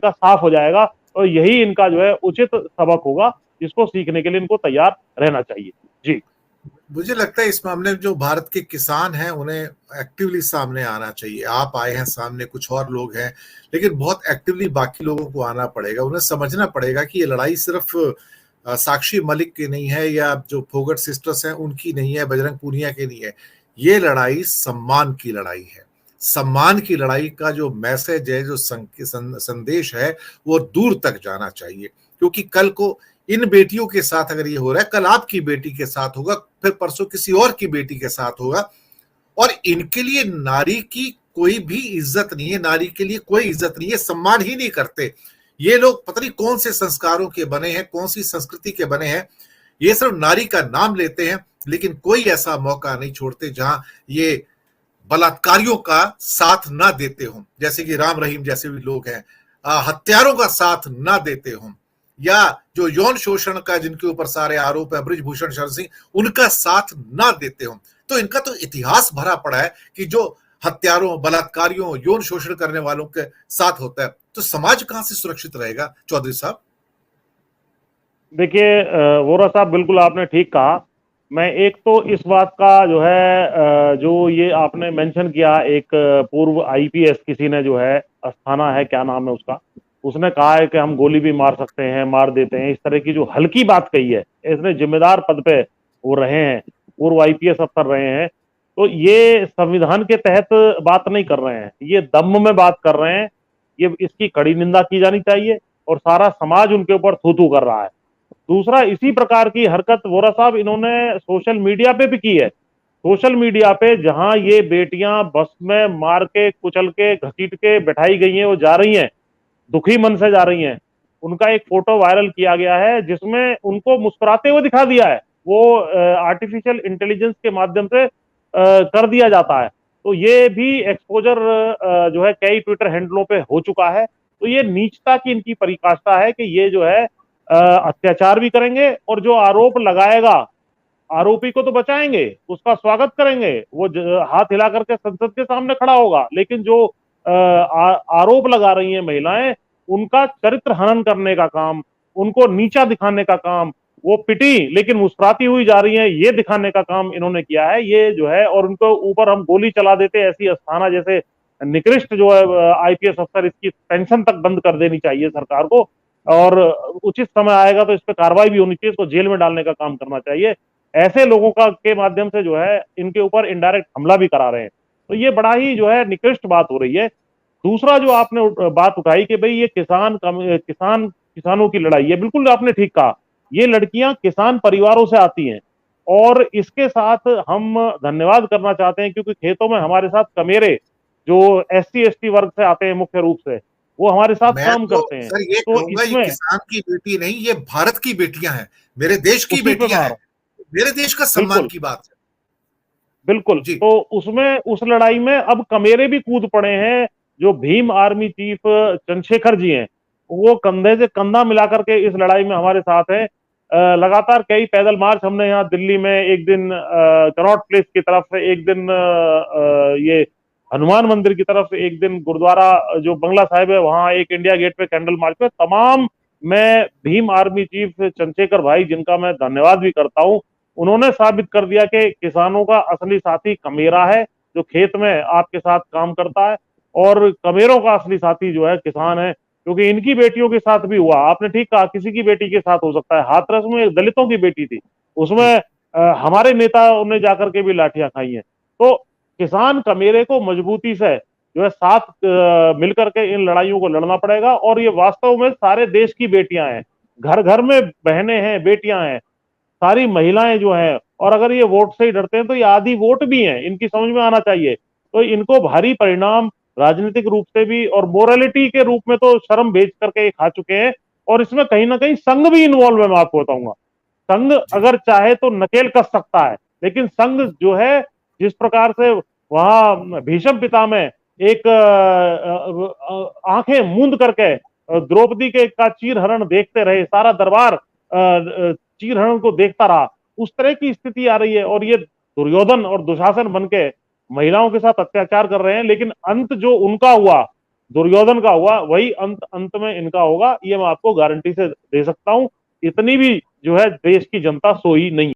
इनका साफ हो जाएगा और यही इनका जो है उचित सबक होगा, जिसको सीखने के लिए इनको तैयार रहना चाहिए। जी, मुझे लगता है इस मामले में जो भारत के किसान हैं उन्हें एक्टिवली सामने आना चाहिए। आप आए हैं सामने, कुछ और लोग हैं, लेकिन बहुत एक्टिवली बाकी लोगों को आना पड़ेगा। उन्हें समझना पड़ेगा कि ये लड़ाई सिर्फ साक्षी मलिक की नहीं है या जो फोगट सिस्टर्स हैं उनकी नहीं है, बजरंग पूनिया की नहीं है। ये लड़ाई सम्मान की लड़ाई है। सम्मान की लड़ाई का जो मैसेज है, जो संदेश है, वो दूर तक जाना चाहिए, क्योंकि कल को इन बेटियों के साथ अगर ये हो रहा है, कल आपकी बेटी के साथ होगा, फिर परसों किसी और की बेटी के साथ होगा। और इनके लिए नारी की कोई भी इज्जत नहीं है, नारी के लिए कोई इज्जत नहीं है, सम्मान ही नहीं करते। ये लोग पता नहीं कौन से संस्कारों के बने हैं, कौन सी संस्कृति के बने हैं, ये सिर्फ नारी का नाम लेते हैं, लेकिन कोई ऐसा मौका नहीं छोड़ते जहां ये बलात्कारियों का साथ ना देते हों, जैसे कि राम रहीम जैसे भी लोग हैं, हत्यारों का साथ ना देते हों, या जो यौन शोषण का जिनके ऊपर सारे आरोप है, ब्रिजभूषण शरण सिंह, उनका साथ ना देते हों। तो इनका तो इतिहास भरा पड़ा है कि जो हत्यारों, बलात्कारियों, यौन शोषण करने वालों के साथ होता है, तो समाज कहां से सुरक्षित रहेगा चौधरी साहब? देखिए वोरा साहब, बिल्कुल आपने ठीक कहा। मैं एक तो इस बात का जो है जो ये आपने मेंशन किया, एक पूर्व आईपीएस किसी ने जो है, अस्थाना है क्या नाम है उसका, उसने कहा है कि हम गोली भी मार सकते हैं, मार देते हैं, इस तरह की जो हल्की बात कही है। इसने जिम्मेदार पद पे वो रहे हैं, पूर्व आईपीएस अफसर रहे हैं, तो ये संविधान के तहत बात नहीं कर रहे हैं, ये दम में बात कर रहे हैं। ये इसकी कड़ी निंदा की जानी चाहिए और सारा समाज उनके ऊपर थू थू कर रहा है। दूसरा, इसी प्रकार की हरकत वोरा साहब इन्होंने सोशल मीडिया पे भी की है। सोशल मीडिया पे जहां ये बेटियां बस में मार के, कुचल के, घसीट के बैठाई गई हैं, वो जा रही हैं, दुखी मन से जा रही हैं, उनका एक फोटो वायरल किया गया है जिसमें उनको मुस्कुराते हुए दिखा दिया है। वो आर्टिफिशियल इंटेलिजेंस के माध्यम से कर दिया जाता है। तो ये भी एक्सपोजर जो है कई ट्विटर हैंडलों पे हो चुका है। तो ये नीचता की इनकी पराकाष्ठा है कि ये जो है अत्याचार भी करेंगे और जो आरोप लगाएगा, आरोपी को तो बचाएंगे, उसका स्वागत करेंगे, वो हाथ हिला करके संसद के सामने खड़ा होगा, लेकिन जो आरोप लगा रही हैं महिलाएं, उनका चरित्र हनन करने का काम, उनको नीचा दिखाने का काम, वो पिटी लेकिन मुस्कुराती हुई जा रही हैं, ये दिखाने का काम इन्होंने किया है। ये जो है, और उनको ऊपर हम गोली चला देते, ऐसी अस्थाना जैसे निकृष्ट जो है आईपीएस अफसर, इसकी पेंशन तक बंद कर देनी चाहिए सरकार को, और उचित समय आएगा तो इस पर कार्रवाई भी होनी चाहिए, इसको जेल में डालने का काम करना चाहिए। ऐसे लोगों का के माध्यम से जो है इनके ऊपर इनडायरेक्ट हमला भी करा रहे हैं। तो ये बड़ा ही जो है निकृष्ट बात हो रही है। दूसरा जो आपने बात उठाई कि भाई ये किसानों की लड़ाई है, बिल्कुल आपने ठीक कहा। ये लड़कियां किसान परिवारों से आती हैं और इसके साथ हम धन्यवाद करना चाहते हैं, क्योंकि खेतों में हमारे साथ कमेरे जो एससी एसटी वर्ग से आते हैं मुख्य रूप से, वो हमारे साथ मैं काम तो करते हैं। सर ये तो कहूंगा, ये इसमें किसान की बेटी नहीं, ये भारत की बेटियां हैं, मेरे देश की उसी पे बेटियां हैं, मारो। मेरे देश का सम्मान बिल्कुल की बात है। बिल्कुल। जी। तो उसमें, उस लड़ाई में अब कमेरे भी कूद पड़े हैं। जो भीम आर्मी चीफ चंद्रशेखर जी हैं, वो कंधे से कंधा मिलाकर के इस लड़ाई में हमारे साथ हैं। लगातार कई पैदल मार्च हमने यहाँ दिल्ली में, एक दिन कनॉट प्लेस की तरफ से, एक दिन ये हनुमान मंदिर की तरफ से, एक दिन गुरुद्वारा जो बंगला साहिब है वहां, एक इंडिया गेट पे कैंडल मार्च पे, तमाम मैं भीम आर्मी चीफ चंद्रशेखर भाई, जिनका मैं धन्यवाद भी करता हूँ, उन्होंने साबित कर दिया कि किसानों का असली साथी कमेरा है, जो खेत में आपके साथ काम करता है, और कमेरों का असली साथी जो है किसान है। क्योंकि इनकी बेटियों के साथ भी हुआ, आपने ठीक कहा, किसी की बेटी के साथ हो सकता है। हाथरस में एक दलितों की बेटी थी, उसमें जी। हमारे नेताओं ने जाकर के भी लाठियां खाई हैं। तो किसान कमेरे को मजबूती से जो है साथ मिलकर के इन लड़ाइयों को लड़ना पड़ेगा। और ये वास्तव में सारे देश की बेटियां हैं, घर घर में बहनें हैं, बेटियां हैं, सारी महिलाएं जो हैं। और अगर ये वोट से ही डरते हैं तो ये आधी वोट भी हैं, इनकी समझ में आना चाहिए। तो इनको भारी परिणाम राजनीतिक रूप से भी और मोरालिटी के रूप में तो शर्म भेज करके ये खा चुके हैं। और इसमें कहीं ना कहीं संघ भी इन्वॉल्व है, मैं आपको बताऊंगा। संघ जी। अगर चाहे तो नकेल कस सकता है, लेकिन संघ जो है, जिस प्रकार से वहां भीष्म पिता में एक आंखें मूंद करके द्रौपदी के का चीर हरण देखते रहे, सारा दरबार चीर हरण को देखता रहा, उस तरह की स्थिति आ रही है। और ये दुर्योधन और दुशासन बन के महिलाओं के साथ अत्याचार कर रहे हैं, लेकिन अंत जो उनका हुआ, दुर्योधन का हुआ वही अंत अंत में इनका होगा, ये मैं आपको गारंटी से दे सकता हूं। इतनी भी जो है देश की जनता सोई नहीं।